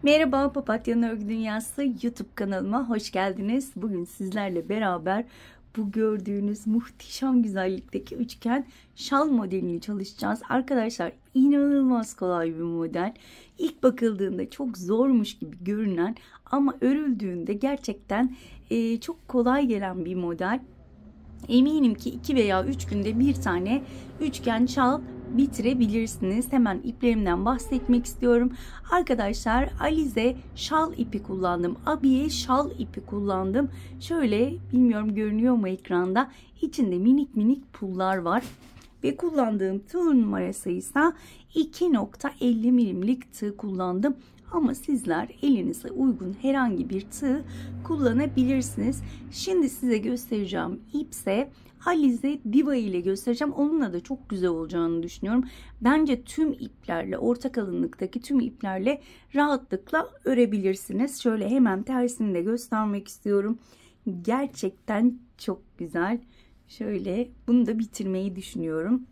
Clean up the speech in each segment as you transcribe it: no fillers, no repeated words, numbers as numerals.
Merhaba, Papatya'nın Örgü Dünyası YouTube kanalıma hoş geldiniz. Bugün sizlerle beraber bu gördüğünüz muhteşem güzellikteki üçgen şal modelini çalışacağız. Arkadaşlar inanılmaz kolay bir model. İlk bakıldığında çok zormuş gibi görünen ama örüldüğünde gerçekten çok kolay gelen bir model. Eminim ki 2 veya 3 günde bir tane üçgen şal bitirebilirsiniz. Hemen iplerimden bahsetmek istiyorum. Arkadaşlar alize şal ipi kullandım. Abiye şal ipi kullandım. Şöyle, bilmiyorum görünüyor mu ekranda? İçinde minik minik pullar var. Ve kullandığım tığ numarası ise 2.50 milimlik tığ kullandım. Ama sizler elinize uygun herhangi bir tığ kullanabilirsiniz. Şimdi size göstereceğim ipse Alize Diva ile göstereceğim. Onunla da çok güzel olacağını düşünüyorum. Bence tüm iplerle, orta kalınlıktaki tüm iplerle rahatlıkla örebilirsiniz. Şöyle hemen tersini de göstermek istiyorum. Gerçekten çok güzel. Şöyle bunu da bitirmeyi düşünüyorum.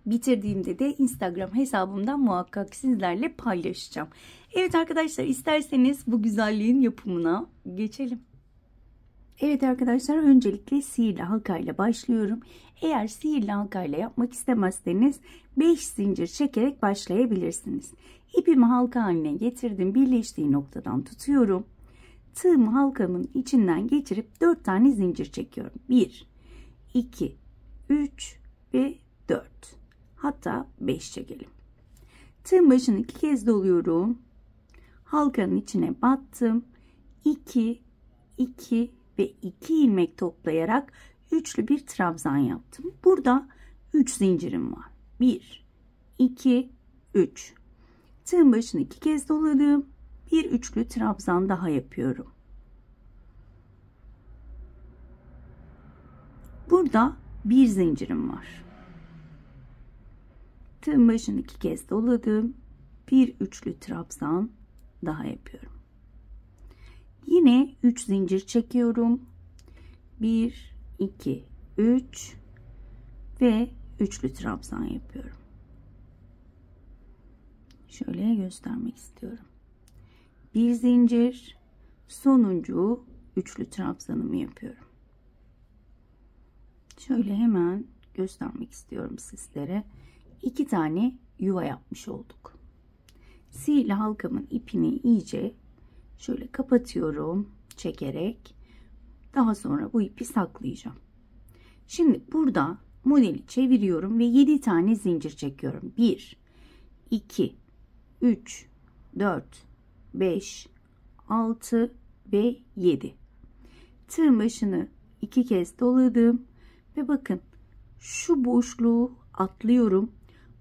Bitirdiğimde de Instagram hesabımdan muhakkak sizlerle paylaşacağım. Evet arkadaşlar, isterseniz bu güzelliğin yapımına geçelim. Evet arkadaşlar, öncelikle sihirli halkayla başlıyorum. Eğer sihirli halkayla yapmak istemezseniz 5 zincir çekerek başlayabilirsiniz. İpimi halka haline getirdim. Birleştiği noktadan tutuyorum. Tığımı halkamın içinden geçirip 4 tane zincir çekiyorum. 1, 2, 3 ve 4. Hatta 5 çekelim. Tığın başını 2 kez doluyorum. Halkanın içine battım. 2, 2 ve 2 ilmek toplayarak üçlü bir trabzan yaptım. Burada 3 zincirim var. 1, 2, 3. Tığın başını 2 kez doladım. Bir üçlü trabzan daha yapıyorum. Burada bir zincirim var. Tığın başını 2 kez doladım. Bir üçlü trabzan daha yapıyorum. Yine 3 zincir çekiyorum. 1, 2, 3 ve üçlü trabzan yapıyorum. Şöyle göstermek istiyorum. Bir zincir, sonuncu üçlü trabzanımı yapıyorum. Şöyle hemen göstermek istiyorum sizlere. 2 tane yuva yapmış olduk. Sihirli halkamın ipini iyice şöyle kapatıyorum çekerek. Daha sonra bu ipi saklayacağım. Şimdi burada modeli çeviriyorum ve 7 tane zincir çekiyorum. 1, 2, 3, 4, 5, 6 ve 7. Tığın başını 2 kez doladım ve bakın şu boşluğu atlıyorum.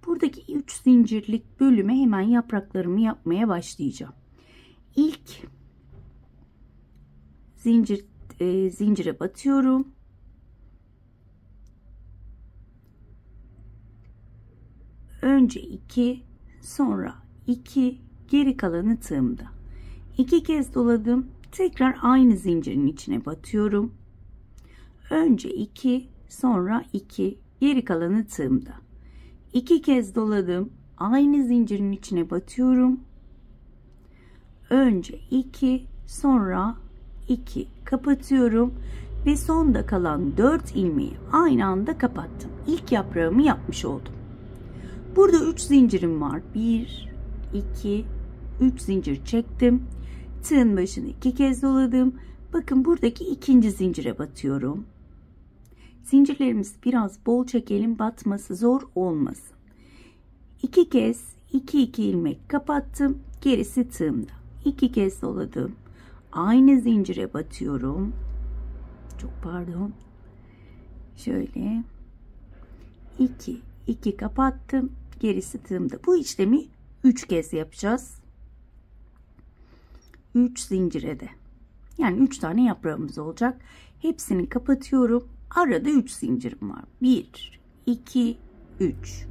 Buradaki 3 zincirlik bölüme hemen yapraklarımı yapmaya başlayacağım. İlk zincire batıyorum. Önce 2, sonra 2, geri kalanı tığımda. 2 kez doladım. Tekrar aynı zincirin içine batıyorum. Önce 2, sonra 2, geri kalanı tığımda. 2 kez doladım. Aynı zincirin içine batıyorum. Önce 2, sonra 2 kapatıyorum ve sonda kalan 4 ilmeği aynı anda kapattım. İlk yaprağımı yapmış oldum. Burada 3 zincirim var. 1, 2, 3 zincir çektim. Tığın başını 2 kez doladım. Bakın buradaki ikinci zincire batıyorum. Zincirlerimizi biraz bol çekelim, batması zor olmasın. 2 kez 2 ilmek kapattım. Gerisi tığımda. 2 kez doladım. Aynı zincire batıyorum. Çok pardon. Şöyle 2 kapattım. Gerisi tığımda. Bu işlemi 3 kez yapacağız. 3 zincire de. Yani 3 tane yaprağımız olacak. Hepsini kapatıyorum. Arada 3 zincirim var. 1, 2, 3.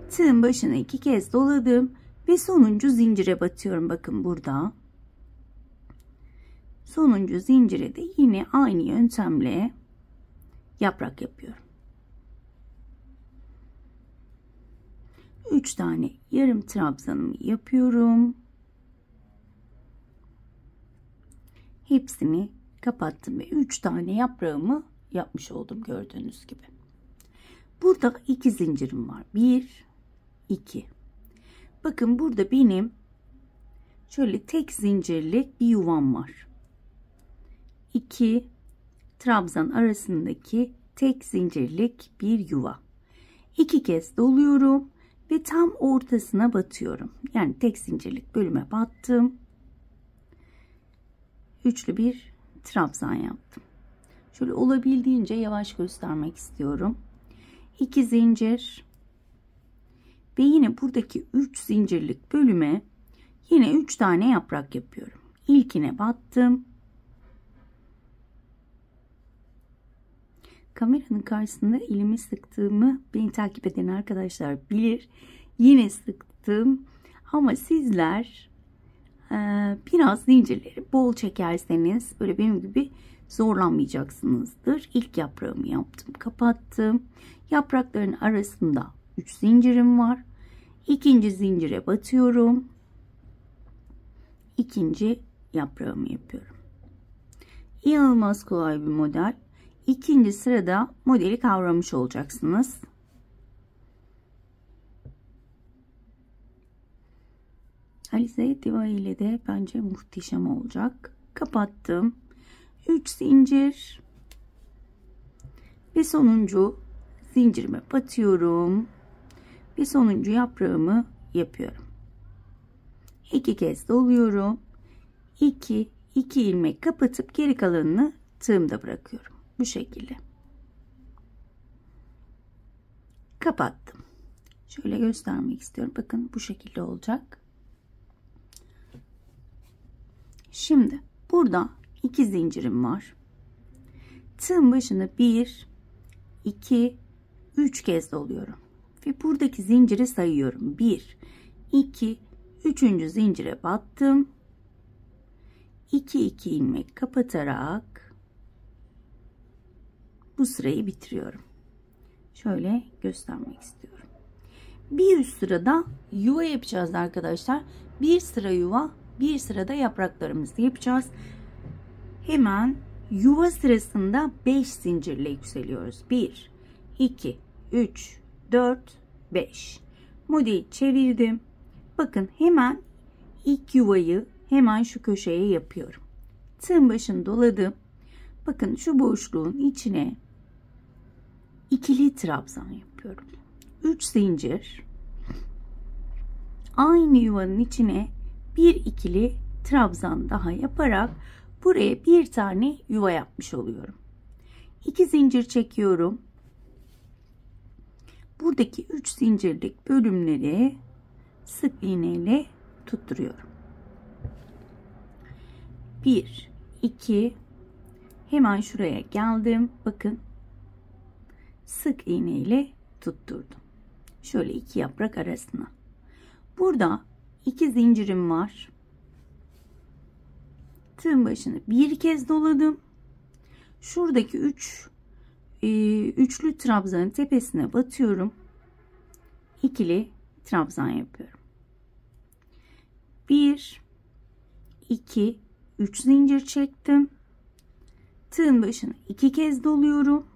Tığın başına 2 kez doladım ve sonuncu zincire batıyorum. Bakın burada. Sonuncu zincire de yine aynı yöntemle yaprak yapıyorum. 3 tane yarım trabzanımı yapıyorum. hepsini kapattım ve 3 tane yaprağımı yapmış oldum gördüğünüz gibi. Burada 2 zincirim var. 1 2. Bakın burada benim şöyle tek zincirlik bir yuvam var. 2 trabzan arasındaki tek zincirlik bir yuva. 2 kez doluyorum ve tam ortasına batıyorum. Yani tek zincirlik bölüme battım. Üçlü bir trabzan yaptım. Şöyle olabildiğince yavaş göstermek istiyorum. 2 zincir ve yine buradaki 3 zincirlik bölüme yine 3 tane yaprak yapıyorum. İlkine battım. Kameranın karşısında elimi sıktığımı beni takip eden arkadaşlar bilir. Yine sıktım ama sizler biraz zincirleri bol çekerseniz böyle benim gibi zorlanmayacaksınızdır. İlk yaprağımı yaptım, kapattım. Yaprakların arasında 3 zincirim var. İkinci zincire batıyorum. İkinci yaprağımı yapıyorum. İnanılmaz kolay bir model. İkinci sırada modeli kavramış olacaksınız. Alize Diva ile de bence muhteşem olacak. Kapattım. 3 zincir ve sonuncu zincirime batıyorum ve sonuncu yaprağımı yapıyorum. 2 kez doluyorum. 2 ilmek kapatıp geri kalanını tığımda bırakıyorum. Bu şekilde. Kapattım. Şöyle göstermek istiyorum. Bakın bu şekilde olacak. Şimdi burada 2 zincirim var. Tığın başını 1 2 3 kez doluyorum ve buradaki zinciri sayıyorum. 1 2 3. zincire battım. 2 ilmek kapatarak bu sırayı bitiriyorum. Şöyle göstermek istiyorum. Bir üst sırada yuva yapacağız arkadaşlar. Bir sıra yuva, bir sırada yapraklarımızı yapacağız. Hemen yuva sırasında 5 zincirle yükseliyoruz. 1 2 3 4 5. Modeli çevirdim. Bakın hemen ilk yuvayı hemen şu köşeye yapıyorum. Tığın başını doladım. Bakın şu boşluğun içine ikili trabzan yapıyorum. 3 zincir. Aynı yuvanın içine bir ikili trabzan daha yaparak buraya bir tane yuva yapmış oluyorum. 2 zincir çekiyorum. Buradaki 3 zincirlik bölümleri sık iğne ile tutturuyorum. 1 2 hemen şuraya geldim. Bakın sık iğne ile tutturdum. Şöyle 2 yaprak arasına. Burada 2 zincirim var. Tığın başını bir kez doladım. Şuradaki üçlü trabzanın tepesine batıyorum. İkili trabzan yapıyorum. 1 2 3 zincir çektim. Tığın başını 2 kez doluyorum.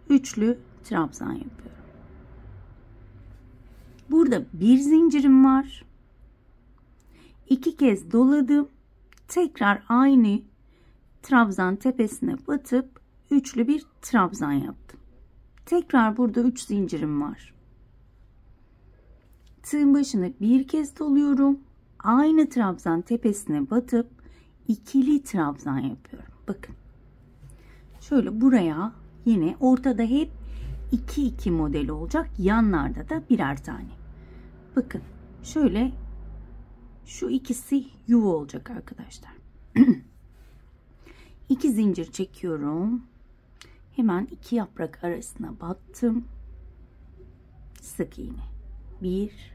Üçlü trabzan yapıyorum. Burada bir zincirim var. 2 kez doladım. Tekrar aynı trabzan tepesine batıp üçlü bir trabzan yaptım. Tekrar burada 3 zincirim var. Tığın başını bir kez doluyorum. Aynı trabzan tepesine batıp ikili trabzan yapıyorum. Bakın. Şöyle buraya yine ortada hep 2 modeli olacak. Yanlarda da birer tane. Bakın. Şöyle şu ikisi yuva olacak arkadaşlar. 2 zincir çekiyorum. Hemen 2 yaprak arasına battım. Sık iğne. 1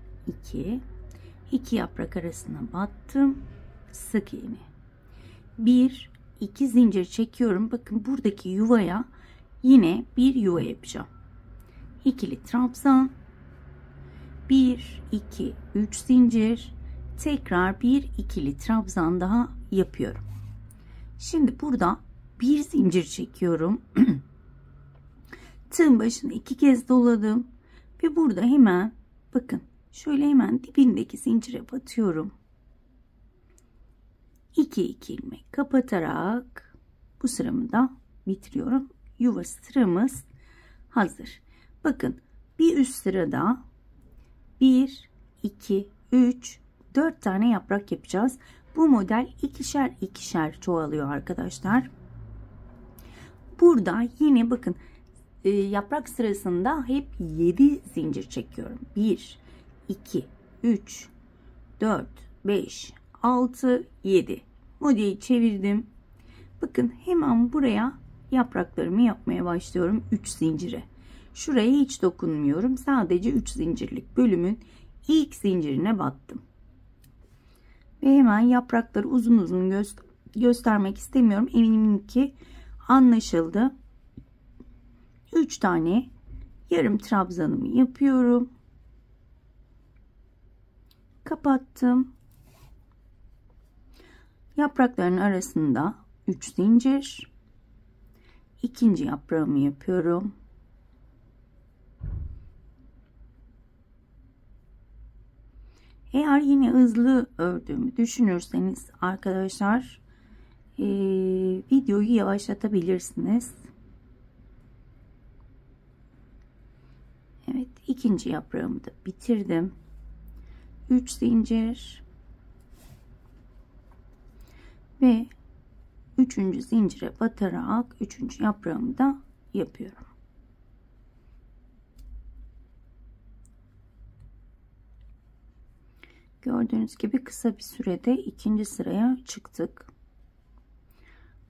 2 yaprak arasına battım. Sık iğne. 1 2 zincir çekiyorum. Bakın buradaki yuvaya yine bir yuva yapacağım. İkili trabzan. 1 2 3 zincir. Tekrar bir ikili trabzan daha yapıyorum. Şimdi burada bir zincir çekiyorum. Tığın başına 2 kez doladım ve burada hemen bakın şöyle hemen dibindeki zincire batıyorum. 2 ilmek kapatarak bu sıramı da bitiriyorum. Yuva sıramız hazır. Bakın bir üst sırada 1 2 3 4 tane yaprak yapacağız. Bu model ikişer ikişer çoğalıyor arkadaşlar. Burada yine bakın yaprak sırasında hep 7 zincir çekiyorum. 1 2 3 4 5 6 7 modeli çevirdim. Bakın hemen buraya yapraklarımı yapmaya başlıyorum 3 zincire. Şuraya hiç dokunmuyorum. Sadece 3 zincirlik bölümün ilk zincirine battım. Ve hemen yaprakları uzun uzun göstermek istemiyorum. Eminim ki anlaşıldı. 3 tane yarım trabzanımı yapıyorum. Kapattım. Yaprakların arasında 3 zincir. İkinci yaprağımı yapıyorum. Eğer yine hızlı ördüğümü düşünürseniz arkadaşlar videoyu yavaşlatabilirsiniz. Evet, ikinci yaprağımı da bitirdim. 3 zincir ve 3. zincire batarak 3. yaprağımı da yapıyorum. Gördüğünüz gibi kısa bir sürede ikinci sıraya çıktık.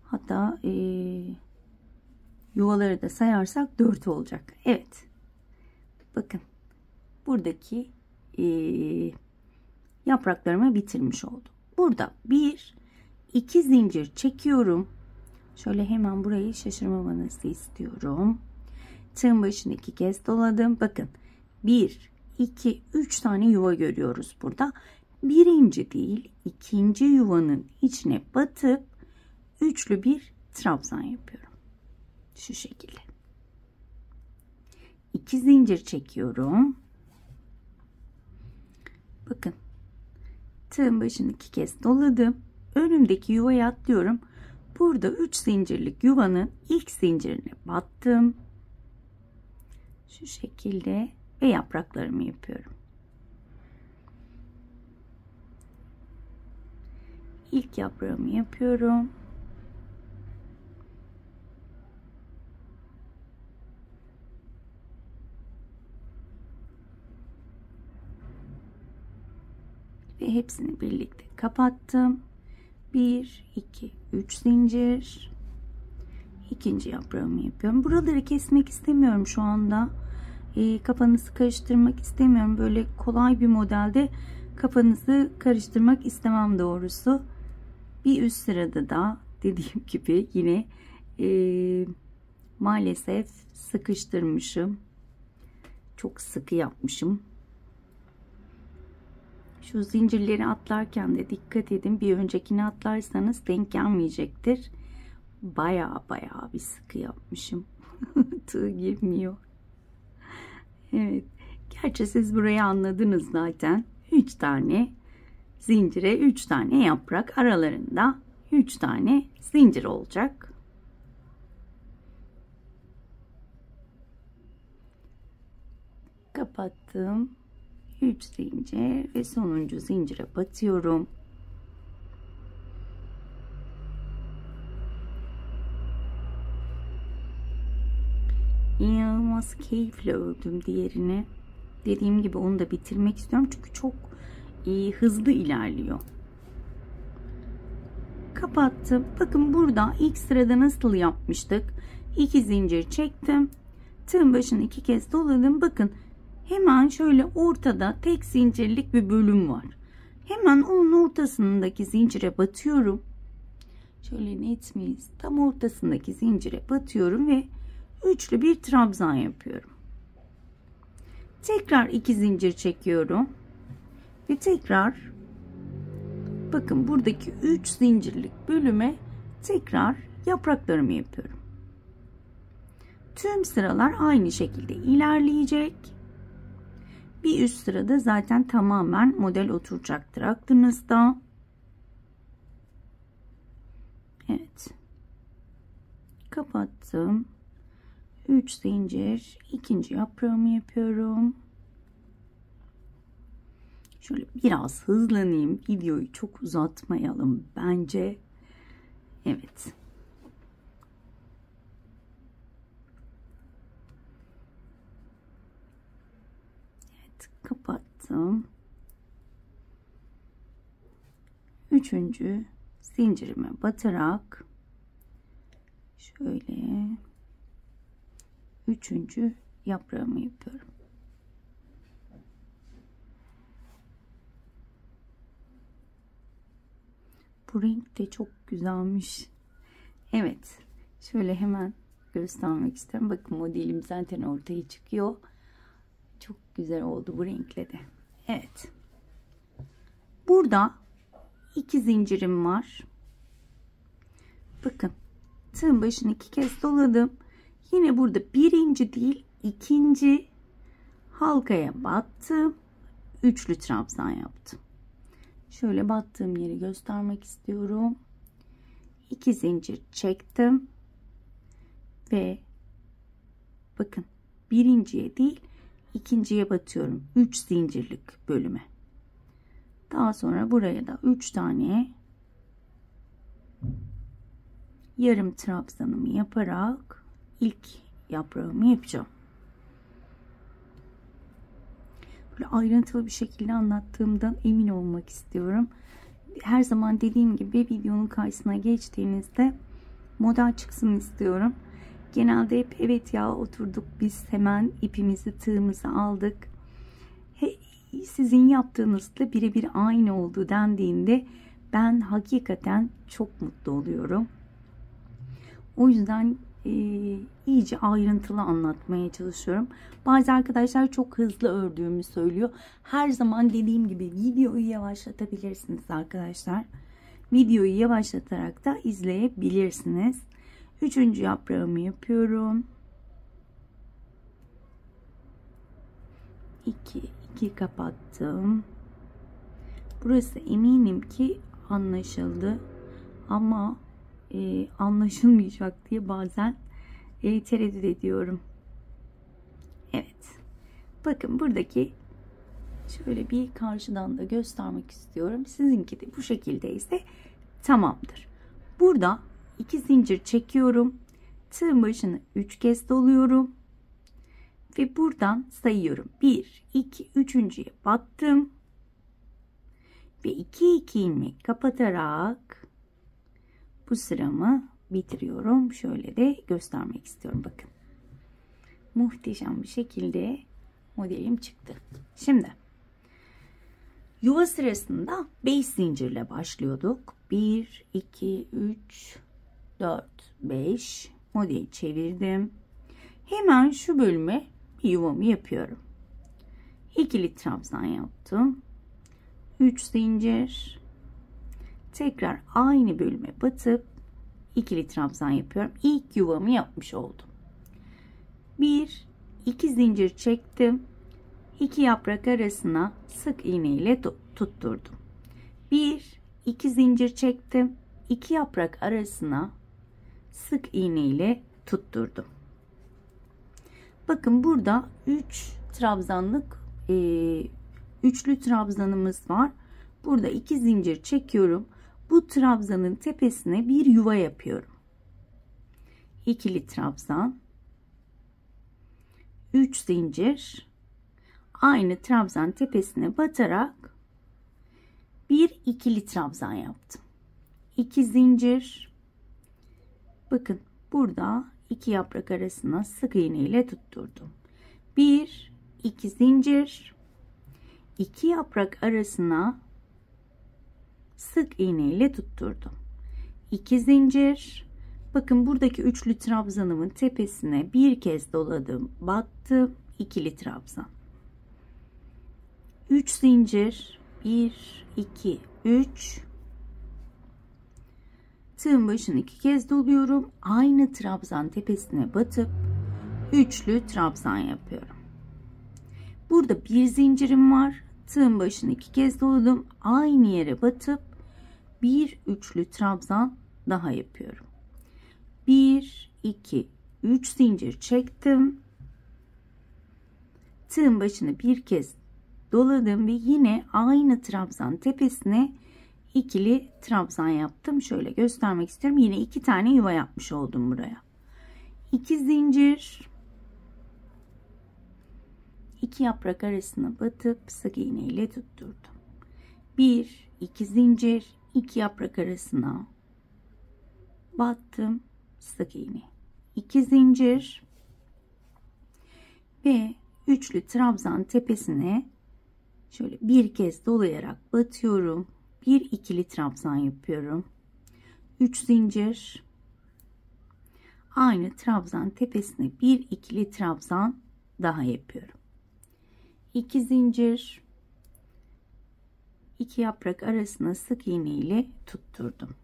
Hatta yuvaları da sayarsak 4 olacak. Evet. Bakın. Buradaki yapraklarımı bitirmiş oldum. Burada 1 2 zincir çekiyorum. Şöyle hemen burayı şaşırmamanızı istiyorum. Tığın başını 2 kez doladım. Bakın. 1 2 3 tane yuva görüyoruz burada. Birinci değil, ikinci yuvanın içine batıp üçlü bir trabzan yapıyorum. Şu şekilde. 2 zincir çekiyorum. Bakın. Tığın başını 2 kez doladım. Önümdeki yuvaya atlıyorum. Burada 3 zincirlik yuvanın ilk zincirine battım. Şu şekilde ve yapraklarımı yapıyorum. İlk yaprağımı yapıyorum. Ve hepsini birlikte kapattım. 1 2 3 zincir. İkinci yaprağımı yapıyorum. Buraları kesmek istemiyorum şu anda. Kafanızı karıştırmak istemiyorum. Böyle kolay bir modelde kafanızı karıştırmak istemem doğrusu. Bir üst sırada da dediğim gibi yine maalesef sıkıştırmışım. Çok sıkı yapmışım. Şu zincirleri atlarken de dikkat edin. Bir öncekini atlarsanız denk gelmeyecektir. Baya bir sıkı yapmışım. Tığ girmiyor. Evet. Gerçi siz burayı anladınız zaten. 3 tane zincire 3 tane yaprak, aralarında 3 tane zincir olacak. Kapattım. 3 zincir ve sonuncu zincire batıyorum. İnanılmaz keyifle ördüm diğerini. Dediğim gibi onu da bitirmek istiyorum çünkü çok hızlı ilerliyor. Kapattım. Bakın burada ilk sırada nasıl yapmıştık? 2 zincir çektim. Tığın başını 2 kez doladım. Bakın hemen şöyle ortada tek zincirlik bir bölüm var. Hemen onun ortasındaki zincire batıyorum. Şöyle net miyiz? Tam ortasındaki zincire batıyorum ve üçlü bir trabzan yapıyorum. Tekrar 2 zincir çekiyorum. Ve tekrar bakın buradaki 3 zincirlik bölüme Tekrar yapraklarımı yapıyorum. Tüm sıralar aynı şekilde ilerleyecek. Bir üst sırada zaten tamamen model oturacaktır aklınızda. Evet. Kapattım. 3 zincir. İkinci yaprağımı yapıyorum. Şöyle biraz hızlanayım. Videoyu çok uzatmayalım bence. Evet. Evet, kapattım. Üçüncü zincirime batarak şöyle üçüncü yaprağımı yapıyorum. Bu renk de çok güzelmiş. Evet. Şöyle hemen göstermek isterim. Bakın modelim zaten ortaya çıkıyor. Çok güzel oldu bu renkle de. Evet. Burada 2 zincirim var. Bakın. Tığın başını 2 kez doladım. Yine burada birinci değil, ikinci halkaya battım. Üçlü trabzan yaptım. Şöyle battığım yeri göstermek istiyorum. 2 zincir çektim ve bakın birinciye değil ikinciye batıyorum. 3 zincirlik bölüme. Daha sonra buraya da 3 tane yarım trabzanımı yaparak ilk yaprağımı yapacağım. Böyle ayrıntılı bir şekilde anlattığımdan emin olmak istiyorum. Her zaman dediğim gibi videonun karşısına geçtiğinizde model çıksın istiyorum. Genelde hep evet ya oturduk biz hemen ipimizi tığımızı aldık. Sizin yaptığınızla birebir aynı oldu dendiğinde ben hakikaten çok mutlu oluyorum. O yüzden iyice ayrıntılı anlatmaya çalışıyorum. Bazı arkadaşlar çok hızlı ördüğümü söylüyor. Her zaman dediğim gibi videoyu yavaşlatabilirsiniz arkadaşlar. Videoyu yavaşlatarak da izleyebilirsiniz. Üçüncü yaprağımı yapıyorum. 2 kapattım. Burası eminim ki anlaşıldı ama anlaşılmayacak diye bazen tereddüt ediyorum. Evet. Bakın buradaki şöyle bir karşıdan da göstermek istiyorum. Sizinki de bu şekilde ise tamamdır. Burada 2 zincir çekiyorum. Tığın başını 3 kez doluyorum. Ve buradan sayıyorum. 1, 2, 3.'ye battım. Ve 2 ilmek kapatarak bu sıramı bitiriyorum. Şöyle de göstermek istiyorum. Bakın. Muhteşem bir şekilde modelim çıktı. Şimdi yuva sırasında 5 zincirle başlıyorduk. 1, 2, 3, 4, 5 modeli çevirdim. Hemen şu bölüme bir yuvamı yapıyorum. İkili trabzan yaptım. 3 zincir. Tekrar aynı bölüme batıp ikili trabzan yapıyorum. İlk yuvamı yapmış oldum. 2 zincir çektim. 2 yaprak arasına sık iğne ile tutturdum. 2 zincir çektim. 2 yaprak arasına sık iğne ile tutturdum. Bakın burada 3 trabzanlık üçlü trabzanımız var. Burada 2 zincir çekiyorum. Bu trabzanın tepesine bir yuva yapıyorum. İkili trabzan, 3 zincir, aynı trabzan tepesine batarak bir ikili trabzan yaptım. 2 zincir. Bakın burada 2 yaprak arasına sık iğne ile tutturdum. 2 zincir, 2 yaprak arasına sık iğne ile tutturdum. 2 zincir. Bakın buradaki üçlü trabzanımın tepesine bir kez doladım, battım, ikili trabzan. 3 zincir, 1, 2, 3. Tığın başını 2 kez doluyorum. Aynı trabzan tepesine batıp üçlü trabzan yapıyorum. Burada bir zincirim var. Tığın başını 2 kez doladım. Aynı yere batıp bir üçlü trabzan daha yapıyorum. 1 2 3 zincir çektim. Tığın başını bir kez doladım ve yine aynı trabzan tepesine ikili trabzan yaptım. Şöyle göstermek istiyorum. Yine 2 tane yuva yapmış oldum buraya. 2 zincir, 2 yaprak arasına batıp sık iğne ile tutturdum. 1 2 zincir, 2 yaprak arasına battım, sık iğne, 2 zincir ve üçlü trabzan tepesine şöyle bir kez dolayarak batıyorum. Bir ikili trabzan yapıyorum. 3 zincir, aynı trabzan tepesine bir ikili trabzan daha yapıyorum. 2 zincir, 2 yaprak arasına sık iğne ile tutturdum.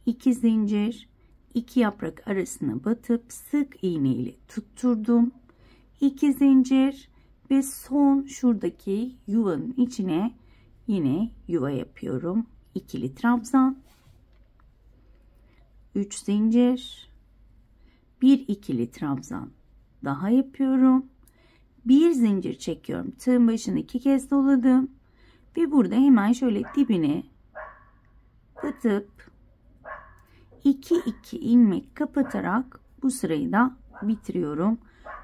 2 zincir, 2 yaprak arasına batıp sık iğne ile tutturdum. 2 zincir ve son şuradaki yuvanın içine yine yuva yapıyorum. İkili trabzan, 3 zincir, bir ikili trabzan daha yapıyorum. Bir zincir çekiyorum. Tığın başını 2 kez doladım ve burada hemen şöyle dibine batıp 2 2 ilmek kapatarak bu sırayı da bitiriyorum.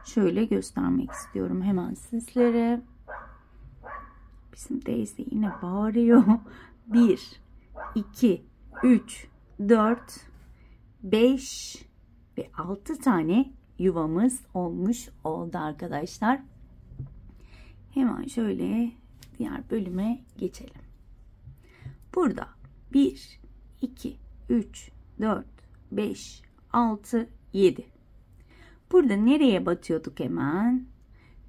Şöyle göstermek istiyorum hemen sizlere. Bizim Daisy yine bağırıyor. 1 2 3 4 5 ve 6 tane yuvamız olmuş oldu arkadaşlar. Hemen şöyle diğer bölüme geçelim. Burada 1 2 3 4 5 6 7. Burada nereye batıyorduk hemen?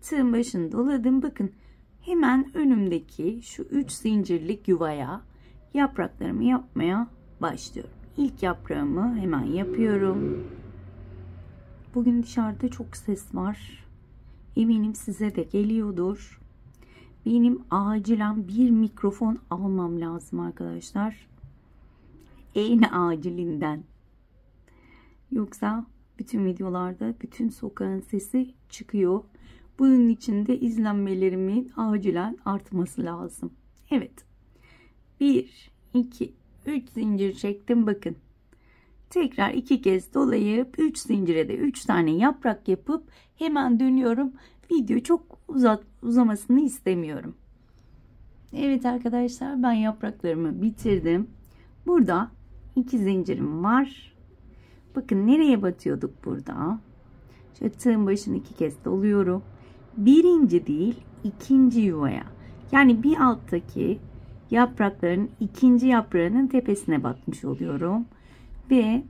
Tığın başını doladım. Bakın hemen önümdeki şu 3 zincirlik yuvaya yapraklarımı yapmaya başlıyorum. İlk yaprağımı hemen yapıyorum. Bugün dışarıda çok ses var. Eminim size de geliyordur. Benim acilen bir mikrofon almam lazım arkadaşlar. En acilinden. Yoksa bütün videolarda bütün sokağın sesi çıkıyor. Bunun için de izlenmelerimin acilen artması lazım. Evet. 1, 2, 3 zincir çektim. Bakın. Tekrar 2 kez dolayıp 3 zincire de 3 tane yaprak yapıp hemen dönüyorum. Video çok uzamasını istemiyorum. Evet arkadaşlar, ben yapraklarımı bitirdim. Burada 2 zincirim var. Bakın nereye batıyorduk burada. Şöyle tığın başını 2 kez doluyorum. Birinci değil, ikinci yuvaya. Yani bir alttaki yaprakların ikinci yaprağının tepesine batmış oluyorum. Ve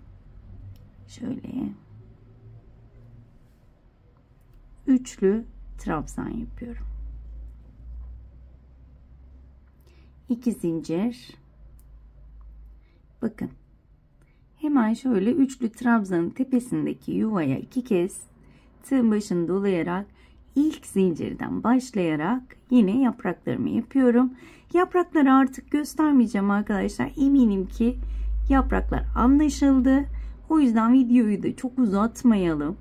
şöyle üçlü trabzan yapıyorum. 2 zincir. Bakın. Hemen şöyle üçlü trabzanın tepesindeki yuvaya 2 kez tığın başını dolayarak ilk zincirden başlayarak yine yapraklarımı yapıyorum. Yaprakları artık göstermeyeceğim arkadaşlar. Eminim ki yapraklar anlaşıldı. O yüzden videoyu da çok uzatmayalım.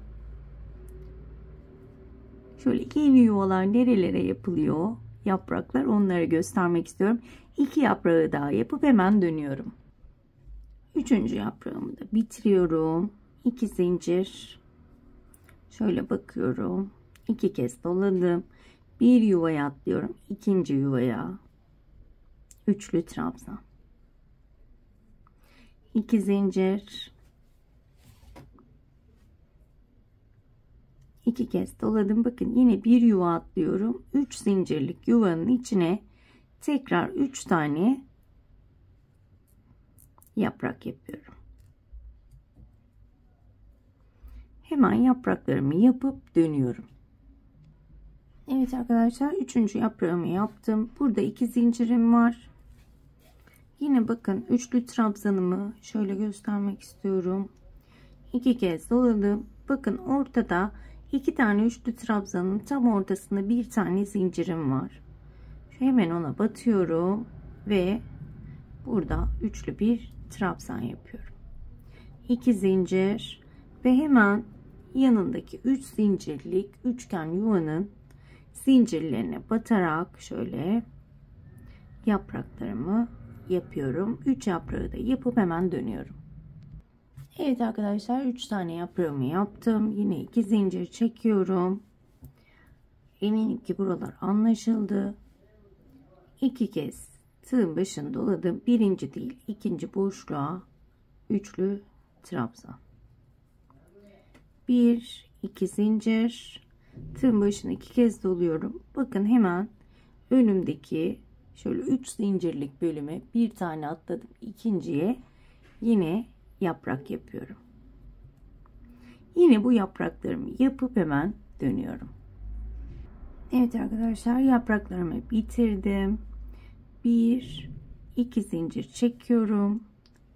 Şöyle yeni yuvalar nerelere yapılıyor yapraklar, onları göstermek istiyorum. 2 yaprağı daha yapıp hemen dönüyorum. 3. yaprağımı da bitiriyorum. 2 zincir. Şöyle bakıyorum. 2 kez doladım. Bir yuvaya atlıyorum. İkinci yuvaya. Üçlü trabzan. 2 zincir. 2 kez doladım. Bakın yine bir yuva atlıyorum. 3 zincirlik yuvanın içine tekrar 3 tane yaprak yapıyorum. Hemen yapraklarımı yapıp dönüyorum. Evet arkadaşlar, 3. yaprağımı yaptım. Burada 2 zincirim var. Yine bakın üçlü trabzanımı şöyle göstermek istiyorum. 2 kez doladım. Bakın ortada 2 tane üçlü trabzanın tam ortasında bir tane zincirim var. Hemen ona batıyorum ve burada üçlü bir trabzan yapıyorum. 2 zincir ve hemen yanındaki 3 zincirlik üçgen yuvanın zincirlerine batarak şöyle yapraklarımı yapıyorum. 3 yaprağı da yapıp hemen dönüyorum. Evet arkadaşlar, 3 tane yaprağımı yaptım. Yine 2 zincir çekiyorum. Eminim ki buralar anlaşıldı. 2 kez tığın başını doladım. Birinci değil, ikinci boşluğa üçlü trabzan. 1 2 zincir, tığın başını 2 kez doluyorum. Bakın hemen önümdeki şöyle 3 zincirlik bölüme bir tane atladım. İkinciye yine yaprak yapıyorum. Yine bu yapraklarımı yapıp hemen dönüyorum. Evet arkadaşlar, yapraklarımı bitirdim. 1 2 zincir çekiyorum.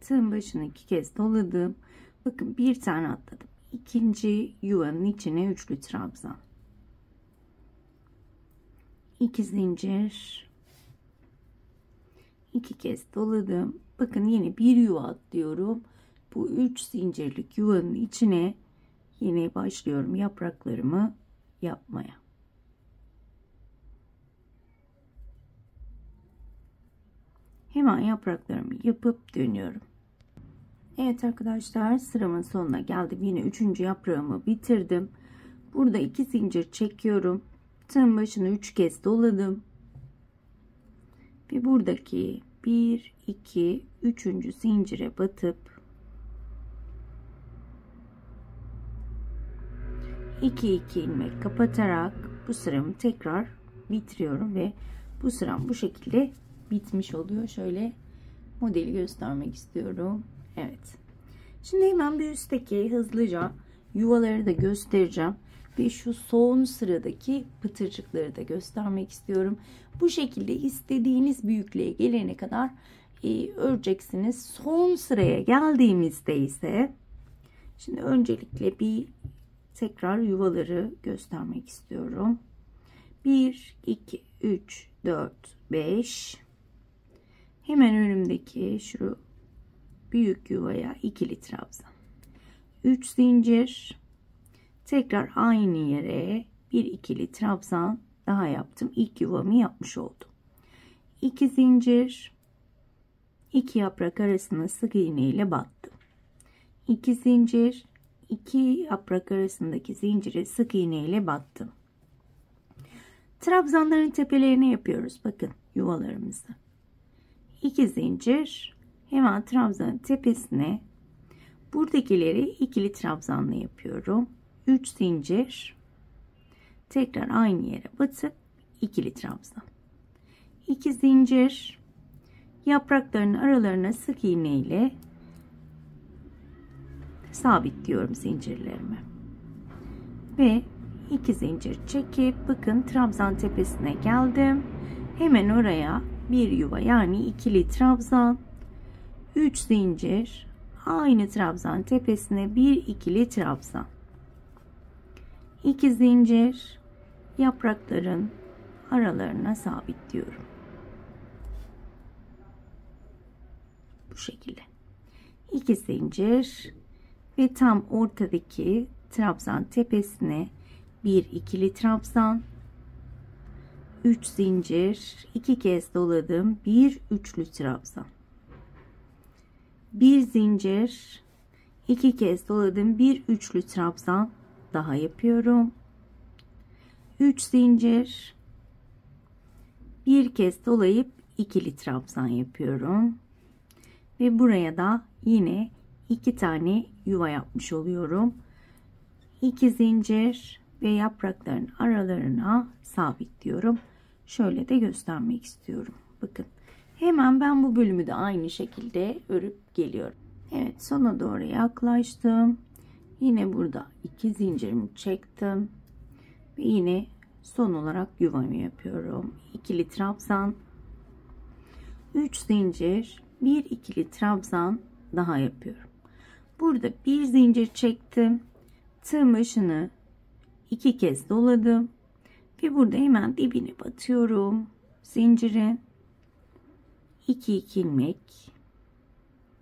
Tığın başını 2 kez doladım. Bakın bir tane atladım. İkinci yuvanın içine üçlü trabzan. 2 zincir, 2 kez doladım. Bakın yine bir yuva atlıyorum. Bu 3 zincirlik yuvanın içine yine başlıyorum yapraklarımı yapmaya. Hemen yapraklarımı yapıp dönüyorum. Evet arkadaşlar, sıramın sonuna geldim. Yine 3. yaprağımı bitirdim. Burada 2 zincir çekiyorum. Tığın başını 3 kez doladım. Ve buradaki 1 2 3. zincire batıp 2 2 ilmek kapatarak bu sıramı tekrar bitiriyorum ve bu sıram bu şekilde bitmiş oluyor. Şöyle modeli göstermek istiyorum. Evet. Şimdi hemen bir üstteki hızlıca yuvaları da göstereceğim ve şu son sıradaki pıtırcıkları da göstermek istiyorum. Bu şekilde istediğiniz büyüklüğe gelene kadar öreceksiniz. Son sıraya geldiğimizde ise şimdi öncelikle bir tekrar yuvaları göstermek istiyorum. 1 2 3 4 5. Hemen önümdeki şu büyük yuvaya ikili trabzan. 3 zincir. Tekrar aynı yere bir ikili trabzan daha yaptım. İlk yuvamı yapmış oldum. 2 zincir. 2 yaprak arasına sık iğne ile battım. 2 zincir. 2 yaprak arasındaki zincire sık iğne ile battım. Trabzanların tepelerine yapıyoruz. Bakın yuvalarımızı. 2 zincir. Hemen trabzanın tepesine buradakileri ikili trabzanla yapıyorum. 3 zincir. Tekrar aynı yere batıp ikili trabzan. 2 zincir. Yaprakların aralarına sık iğne ile sabitliyorum zincirlerimi. Ve 2 zincir çekip bakın trabzan tepesine geldim. Hemen oraya bir yuva, yani ikili trabzan, 3 zincir, aynı trabzan tepesine bir ikili trabzan, 2 zincir, yaprakların aralarına sabitliyorum. Bu şekilde 2 zincir ve tam ortadaki trabzan tepesine bir ikili trabzan, 3 zincir, 2 kez doladım, bir üçlü trabzan, 1 zincir, 2 kez doladım, bir üçlü trabzan daha yapıyorum, 3 zincir, bir kez dolayıp ikili trabzan yapıyorum ve buraya da yine 2 tane yuva yapmış oluyorum. 2 zincir ve yaprakların aralarına sabitliyorum. Şöyle de göstermek istiyorum. Bakın hemen ben bu bölümü de aynı şekilde örüp geliyorum. Evet, sona doğru yaklaştım. Yine burada 2 zincirimi çektim ve yine son olarak yuvamı yapıyorum. İkili trabzan, 3 zincir, bir ikili trabzan daha yapıyorum. Burada bir zincir çektim. Tığ başını 2 kez doladım ve burada hemen dibine batıyorum zincirin. 2 ilmek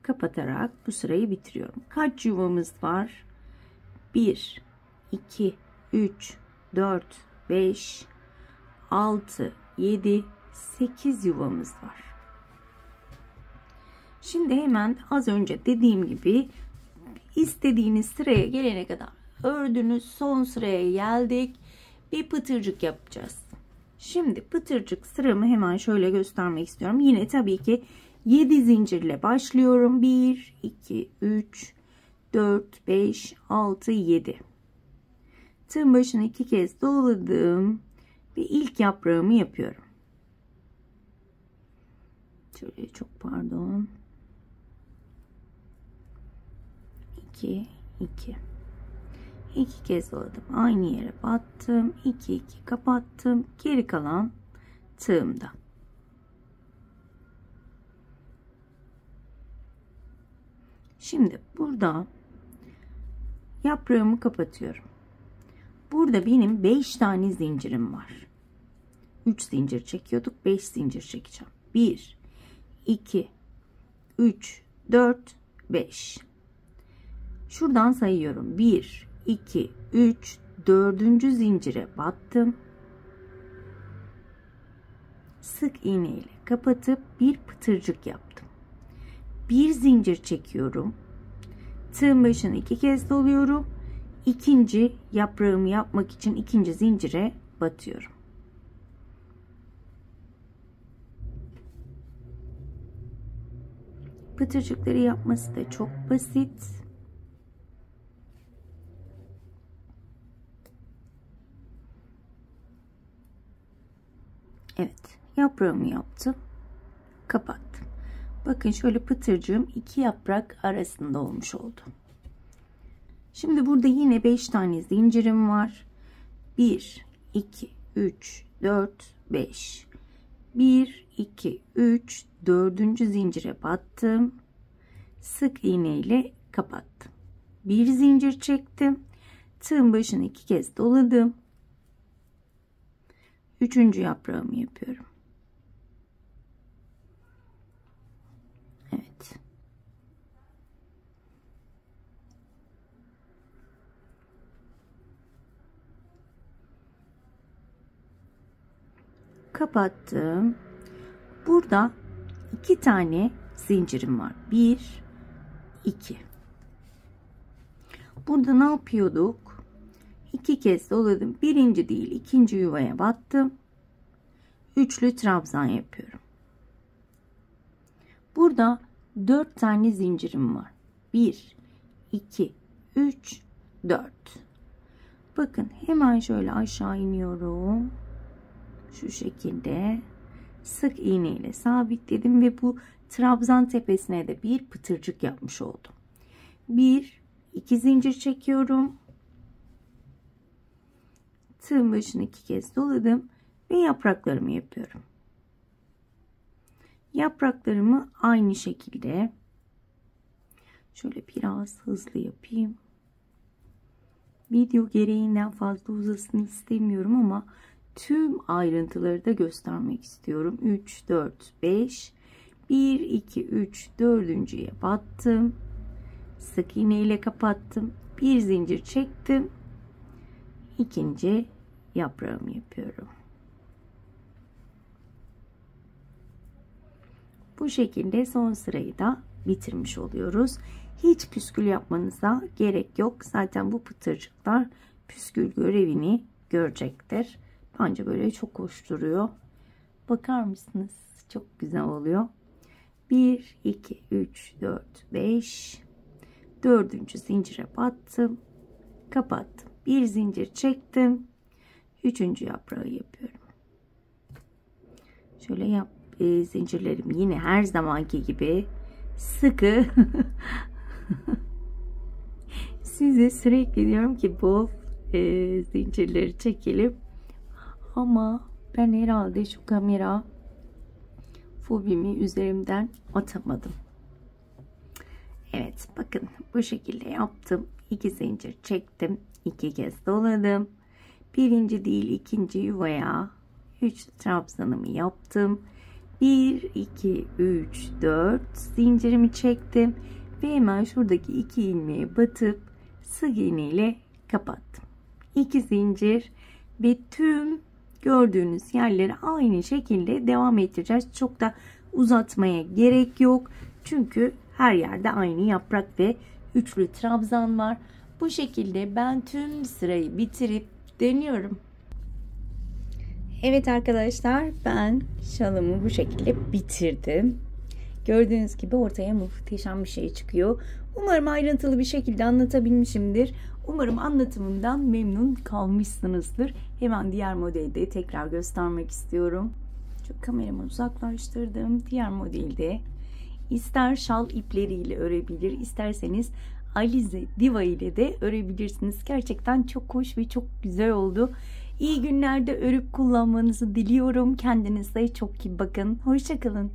kapatarak bu sırayı bitiriyorum. Kaç yuvamız var? 1 2 3 4 5 6 7 8 yuvamız var. Şimdi hemen az önce dediğim gibi istediğiniz sıraya gelene kadar ördünüz, son sıraya geldik. Bir pıtırcık yapacağız. Şimdi pıtırcık sıramı hemen şöyle göstermek istiyorum. Yine tabii ki 7 zincirle başlıyorum. 1 2 3 4 5 6 7. Tığın başını 2 kez doladım ve ilk yaprağımı yapıyorum. Şöyle, çok pardon. 2 2 2 kez doladım, aynı yere battım, 2 2 kapattım, geri kalan tığımda. Şimdi burada yaprağımı kapatıyorum. Burada benim 5 tane zincirim var. 3 zincir çekiyorduk, 5 zincir çekeceğim. 1 2 3 4 5. Şuradan sayıyorum. 1 2 3 4. zincire battım. Sık iğne ile kapatıp bir pıtırcık yaptım. Bir zincir çekiyorum. Tığın başını 2 kez doluyorum. İkinci yaprağımı yapmak için ikinci zincire batıyorum. Pıtırcıkları yapması da çok basit. Evet, yaprağımı yaptım, kapattım. Bakın şöyle pıtırcığım 2 yaprak arasında olmuş oldu. Şimdi burada yine 5 tane zincirim var. 1 2 3 4 5. 1 2 3 4. zincire battım. Sık iğne ile kapattım. Bir zincir çektim. Tığın başını 2 kez doladım. 3. yaprağımı yapıyorum. Evet. Kapattım. Burada 2 tane zincirim var. 1 2. Burada ne yapıyorduk? 2 kez doladım. Birinci değil, ikinci yuvaya battım. Üçlü trabzan yapıyorum. Burada 4 tane zincirim var. 1 2 3 4. Bakın hemen şöyle aşağı iniyorum. Şu şekilde sık iğne ile sabitledim ve bu trabzan tepesine de bir pıtırcık yapmış oldum. 1 2 zincir çekiyorum. Tığın başını 2 kez doladım ve yapraklarımı yapıyorum. Yapraklarımı aynı şekilde şöyle biraz hızlı yapayım. Video gereğinden fazla uzasın istemiyorum ama tüm ayrıntıları da göstermek istiyorum. 3 4 5. 1 2 3 dördüncüye battım. Sık iğne ile kapattım. Bir zincir çektim. İkinci yaprağımı yapıyorum. Bu şekilde son sırayı da bitirmiş oluyoruz. Hiç püskül yapmanıza gerek yok. Zaten bu pıtırcıklar püskül görevini görecektir. Bence böyle çok hoş duruyor. Bakar mısınız? Çok güzel oluyor. 1 2 3 4 5. Dördüncü zincire battım. Kapattım. Bir zincir çektim. Üçüncü yaprağı yapıyorum. Şöyle zincirlerim yine her zamanki gibi sıkı. Size sürekli diyorum ki bol zincirleri çekelim. Ama ben herhalde şu kamera fobimi üzerimden atamadım. Evet, bakın bu şekilde yaptım. 2 zincir çektim. 2 kez doladım. Birinci değil ikinci yuvaya 3 trabzanımı yaptım. 1 2 3 4 zincirimi çektim ve hemen şuradaki 2 ilmeğe batıp sık iğne ile kapattım. 2 zincir ve tüm gördüğünüz yerleri aynı şekilde devam ettireceğiz. Çok da uzatmaya gerek yok. Çünkü her yerde aynı yaprak ve üçlü trabzan var. Bu şekilde ben tüm sırayı bitirip dönüyorum. Evet arkadaşlar, ben şalımı bu şekilde bitirdim. Gördüğünüz gibi ortaya muhteşem bir şey çıkıyor. Umarım ayrıntılı bir şekilde anlatabilmişimdir. Umarım anlatımımdan memnun kalmışsınızdır. Hemen diğer modeli de tekrar göstermek istiyorum. Şu kameramı uzaklaştırdım. Diğer modelde ister şal ipleriyle örebilir, isterseniz Alize Diva ile de örebilirsiniz. Gerçekten çok hoş ve çok güzel oldu. İyi günlerde örüp kullanmanızı diliyorum. Kendinize çok iyi bakın. Hoşça kalın.